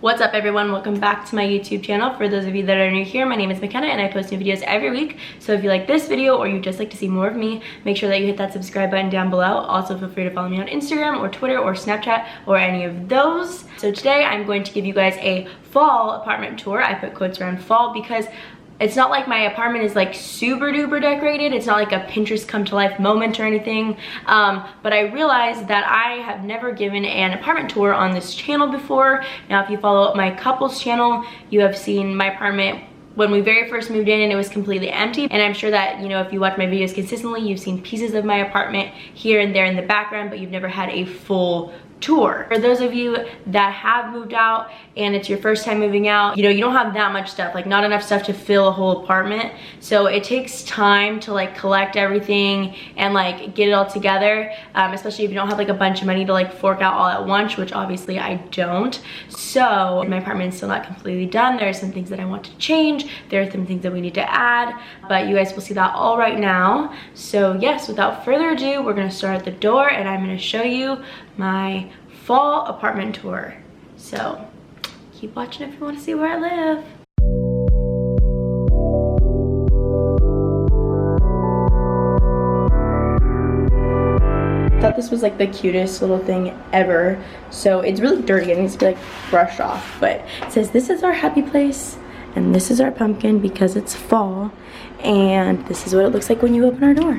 What's up everyone, welcome back to my YouTube channel. For those of you that are new here, my name is McKenna and I post new videos every week. So if you like this video or you just like to see more of me, make sure that you hit that subscribe button down below. Also feel free to follow me on Instagram or Twitter or Snapchat or any of those. So today I'm going to give you guys a fall apartment tour. I put quotes around fall because it's not like my apartment is like super duper decorated. It's not like a Pinterest come to life moment or anything. But I realized that I have never given an apartment tour on this channel before. Now, if you follow my couples channel, you have seen my apartment when we very first moved in and it was completely empty. And I'm sure that, you know, if you watch my videos consistently, you've seen pieces of my apartment here and there in the background, but you've never had a full tour. For those of you that have moved out and it's your first time moving out, you know, you don't have that much stuff, like not enough stuff to fill a whole apartment. So it takes time to like collect everything and like get it all together, especially if you don't have like a bunch of money to like fork out all at once, which obviously I don't. So my apartment is still not completely done. There are some things that I want to change. There are some things that we need to add, but you guys will see that all right now. So yes, without further ado, we're gonna start at the door and I'm gonna show you my fall apartment tour. So keep watching if you want to see where I live. I thought this was like the cutest little thing ever. So it's really dirty, it needs to be like brushed off, but it says this is our happy place and this is our pumpkin because it's fall, and this is what it looks like when you open our door.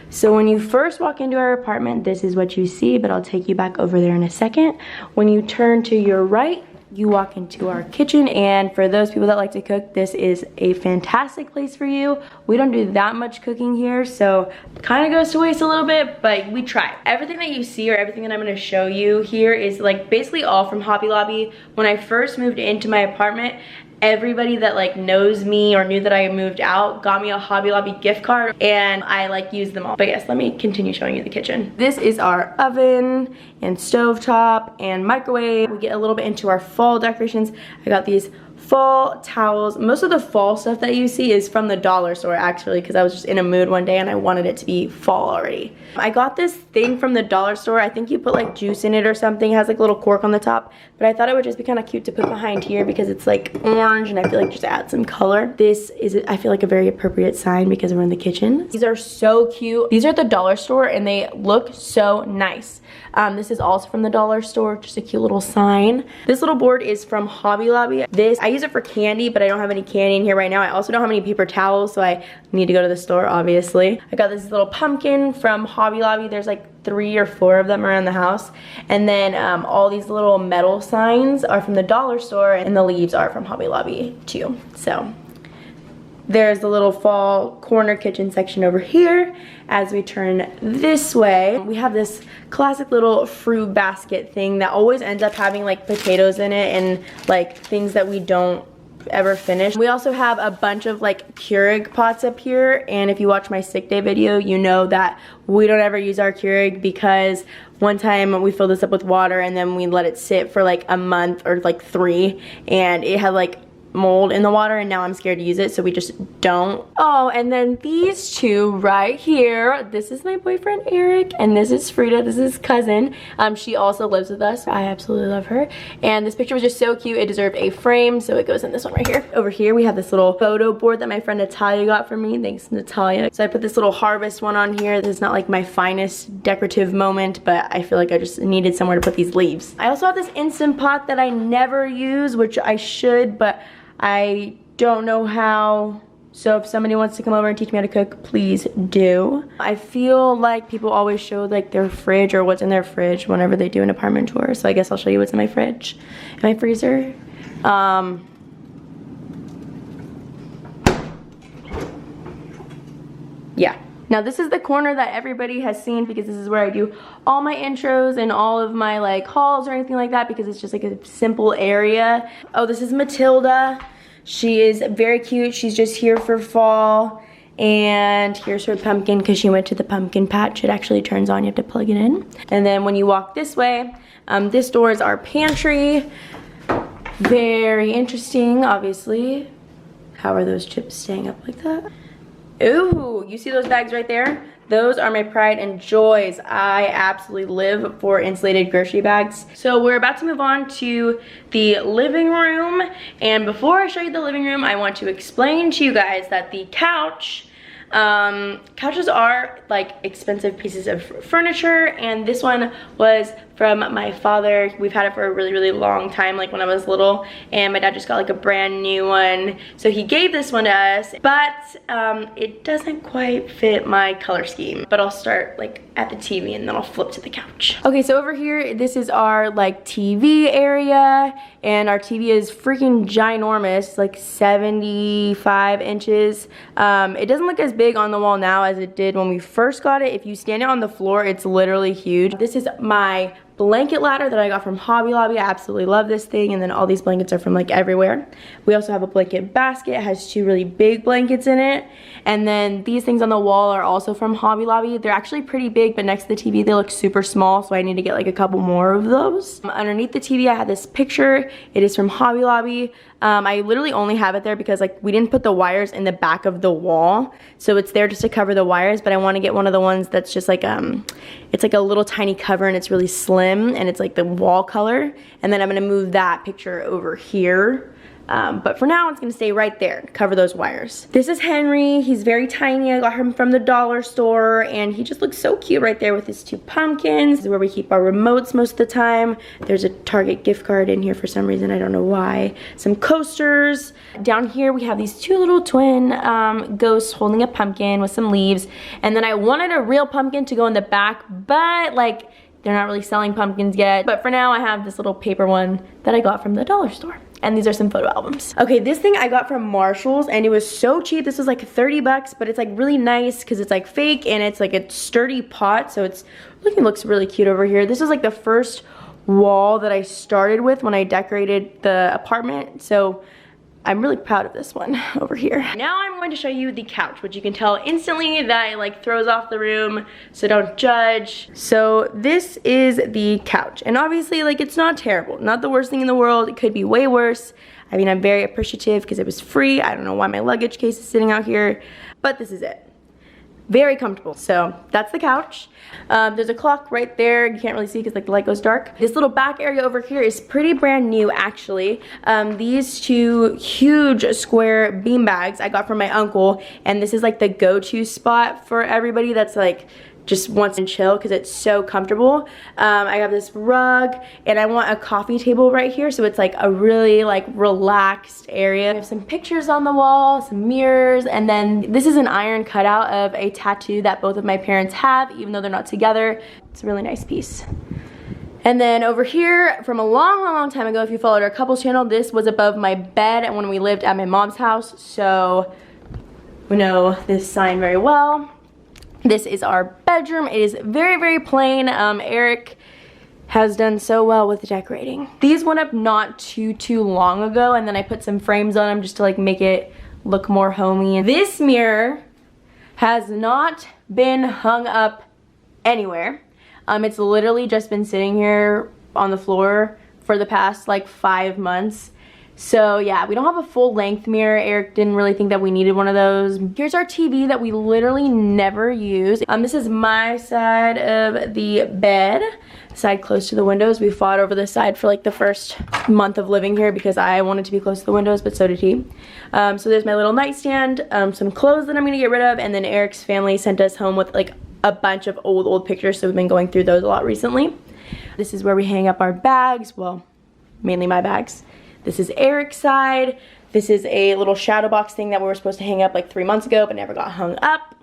So when you first walk into our apartment, this is what you see, but I'll take you back over there in a second. When you turn to your right, you walk into our kitchen, and for those people that like to cook, this is a fantastic place for you. We don't do that much cooking here, so it kind of goes to waste a little bit, but we try. Everything that you see or everything that I'm gonna show you here is like basically all from Hobby Lobby. When I first moved into my apartment, everybody that like knows me or knew that I moved out got me a Hobby Lobby gift card and I like used them all. But yes, let me continue showing you the kitchen. This is our oven and stovetop and microwave. We get a little bit into our fall decorations. I got these fall towels. Most of the fall stuff that you see is from the dollar store actually, because I was just in a mood one day and I wanted it to be fall already. I got this thing from the dollar store. I think you put like juice in it or something. It has like a little cork on the top, but I thought it would just be kind of cute to put behind here because it's like orange and I feel like just add some color. This is, I feel like, a very appropriate sign because we're in the kitchen. These are so cute. These are at the dollar store and they look so nice. This is also from the dollar store, just a cute little sign. This little board is from Hobby Lobby. This, I use it for candy, but I don't have any candy in here right now. I also don't have any paper towels, so I need to go to the store, obviously. I got this little pumpkin from Hobby Lobby. There's like 3 or 4 of them around the house. And then all these little metal signs are from the dollar store, and the leaves are from Hobby Lobby too. So there's the little fall corner kitchen section over here. As we turn this way, we have this classic little fruit basket thing that always ends up having like potatoes in it and like things that we don't ever finish. We also have a bunch of like Keurig pots up here, and if you watch my sick day video, you know that we don't ever use our Keurig because one time we filled this up with water and then we let it sit for like a month or like 3, and it had like mold in the water, and now I'm scared to use it, so we just don't. Oh, and then these two right here, this is my boyfriend Eric and this is Frida, this is his cousin. She also lives with us. I absolutely love her, and this picture was just so cute. It deserved a frame, so it goes in this one right here. Over here we have this little photo board that my friend Natalia got for me. Thanks, Natalia. So I put this little harvest one on here. This is not like my finest decorative moment, but I feel like I just needed somewhere to put these leaves. I also have this Instant Pot that I never use, which I should, but I don't know how, so if somebody wants to come over and teach me how to cook, please do. I feel like people always show like their fridge or what's in their fridge whenever they do an apartment tour, so I guess I'll show you what's in my fridge and my freezer. Yeah. Now this is the corner that everybody has seen because this is where I do all my intros and all of my like hauls or anything like that, because it's just like a simple area. Oh, this is Matilda. She is very cute. She's just here for fall. And here's her pumpkin because she went to the pumpkin patch. It actually turns on, you have to plug it in. And then when you walk this way, this door is our pantry. Very interesting, obviously. How are those chips staying up like that? Ooh, you see those bags right there? Those are my pride and joys. I absolutely live for insulated grocery bags. So we're about to move on to the living room. And before I show you the living room, I want to explain to you guys that the couches are like expensive pieces of furniture, and this one was from my father. We've had it for a really long time, like when I was little, and my dad just got like a brand new one, so he gave this one to us, but it doesn't quite fit my color scheme. But I'll start like at the TV and then I'll flip to the couch. Okay, so over here, this is our like TV area, and our TV is freaking ginormous, like 75 inches. It doesn't look as big on the wall now as it did when we first got it. If you stand it on the floor, it's literally huge. This is my blanket ladder that I got from Hobby Lobby. I absolutely love this thing, and then all these blankets are from like everywhere. We also have a blanket basket. It has 2 really big blankets in it, and then these things on the wall are also from Hobby Lobby. They're actually pretty big, but next to the TV they look super small, so I need to get like a couple more of those. Underneath the TV I had this picture. It is from Hobby Lobby. I literally only have it there because like we didn't put the wires in the back of the wall, so it's there just to cover the wires, but I want to get one of the ones that's just like it's like a little tiny cover and it's really slim and it's like the wall color, and then I'm gonna move that picture over here. But for now, it's gonna stay right there, cover those wires. This is Henry. He's very tiny. I got him from the dollar store, and he just looks so cute right there with his 2 pumpkins. This is where we keep our remotes most of the time. There's a Target gift card in here for some reason, I don't know why. Some coasters. Down here, we have these 2 little twin ghosts holding a pumpkin with some leaves. And then I wanted a real pumpkin to go in the back, but like, they're not really selling pumpkins yet. But for now, I have this little paper one that I got from the dollar store. And these are some photo albums. Okay, this thing I got from Marshall's, and it was so cheap. This was like 30 bucks, but it's like really nice because it's like fake and it's like a sturdy pot, so it looks really cute over here. This was like the first wall that I started with when I decorated the apartment, so I'm really proud of this one over here. Now I'm going to show you the couch, which you can tell instantly that it like throws off the room, so don't judge. So this is the couch, and obviously like it's not terrible, not the worst thing in the world. It could be way worse. I mean, I'm very appreciative because it was free. I don't know why my luggage case is sitting out here, but this is it. Very comfortable. So that's the couch. There's a clock right there. You can't really see because like the light goes dark. This little back area over here is pretty brand new actually. These 2 huge square bean bags I got from my uncle, and this is like the go-to spot for everybody that's like just wants to chill because it's so comfortable. I got this rug, and I want a coffee table right here, so it's like a really like relaxed area. I have some pictures on the wall, some mirrors, and then this is an iron cutout of a tattoo that both of my parents have, even though they're not together. It's a really nice piece. And then over here, from a long time ago, if you followed our couples channel, this was above my bed when we lived at my mom's house, so we know this sign very well. This is our bedroom. It is very plain. Eric has done so well with the decorating. These went up not too long ago, and then I put some frames on them just to like make it look more homey. This mirror has not been hung up anywhere. It's literally just been sitting here on the floor for the past like 5 months. So yeah, we don't have a full length mirror. Eric didn't really think that we needed one of those. Here's our TV that we literally never use. This is my side of the bed, side close to the windows. We fought over this side for like the first month of living here because I wanted to be close to the windows, but so did he. So there's my little nightstand, some clothes that I'm gonna get rid of, and then Eric's family sent us home with like a bunch of old pictures, so we've been going through those a lot recently. This is where we hang up our bags, well, mainly my bags. This is Eric's side. This is a little shadow box thing that we were supposed to hang up like 3 months ago but never got hung up.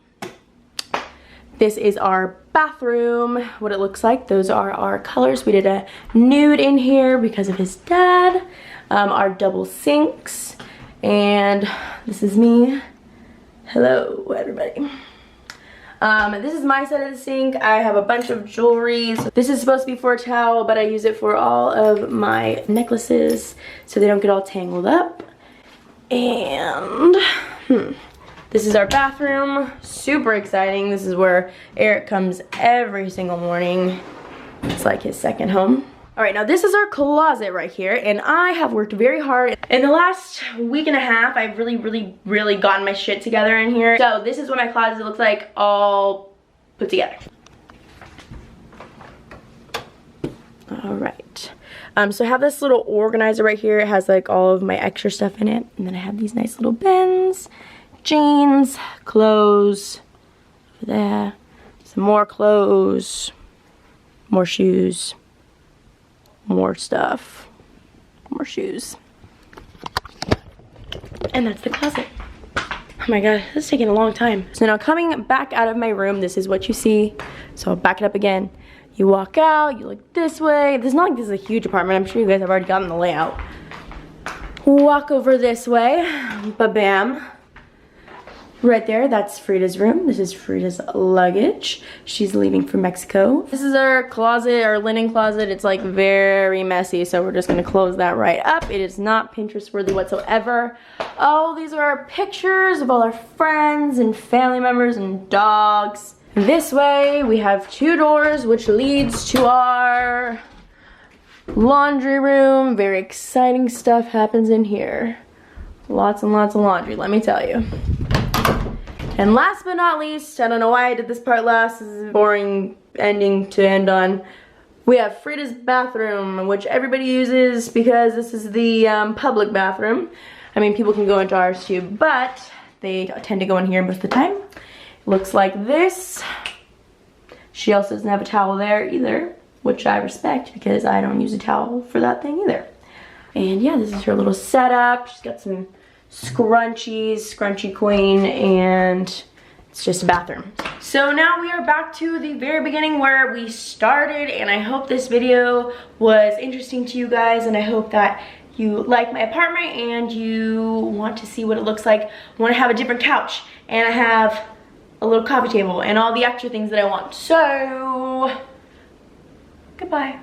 This is our bathroom, what it looks like. Those are our colors. We did a nude in here because of his dad. Our double sinks. And this is me. Hello, everybody. This is my side of the sink. I have a bunch of jewelry. So this is supposed to be for a towel, but I use it for all of my necklaces so they don't get all tangled up. And this is our bathroom. Super exciting. This is where Eric comes every single morning. It's like his second home. Alright, now this is our closet right here, and I have worked very hard. In the last week and a half, I've really gotten my shit together in here. So this is what my closet looks like all put together. All right. So I have this little organizer right here. It has like all of my extra stuff in it. And then I have these nice little bins, jeans, clothes, over there, some more clothes, more shoes, more stuff, more shoes. And that's the closet. Oh my god, this is taking a long time. So now coming back out of my room, this is what you see. So I'll back it up again. You walk out, you look this way. It's not like this is a huge apartment. I'm sure you guys have already gotten the layout. Walk over this way, ba-bam. Right there, that's Frida's room. This is Frida's luggage. She's leaving for Mexico. This is our closet, our linen closet. It's like very messy, so we're just gonna close that right up. It is not Pinterest worthy whatsoever. Oh, these are our pictures of all our friends and family members and dogs. This way, we have 2 doors, which leads to our laundry room. Very exciting stuff happens in here. Lots and lots of laundry, let me tell you. And last but not least, I don't know why I did this part last, this is a boring ending to end on. We have Frida's bathroom, which everybody uses because this is the public bathroom. I mean, people can go into ours too, but they tend to go in here most of the time. Looks like this. She also doesn't have a towel there either, which I respect because I don't use a towel for that thing either. And yeah, this is her little setup. She's got some scrunchies, scrunchy queen, and it's just a bathroom. So now we are back to the very beginning where we started, and I hope this video was interesting to you guys, and I hope that you like my apartment and you want to see what it looks like when I have a different couch and I have a little coffee table and all the extra things that I want. So, goodbye.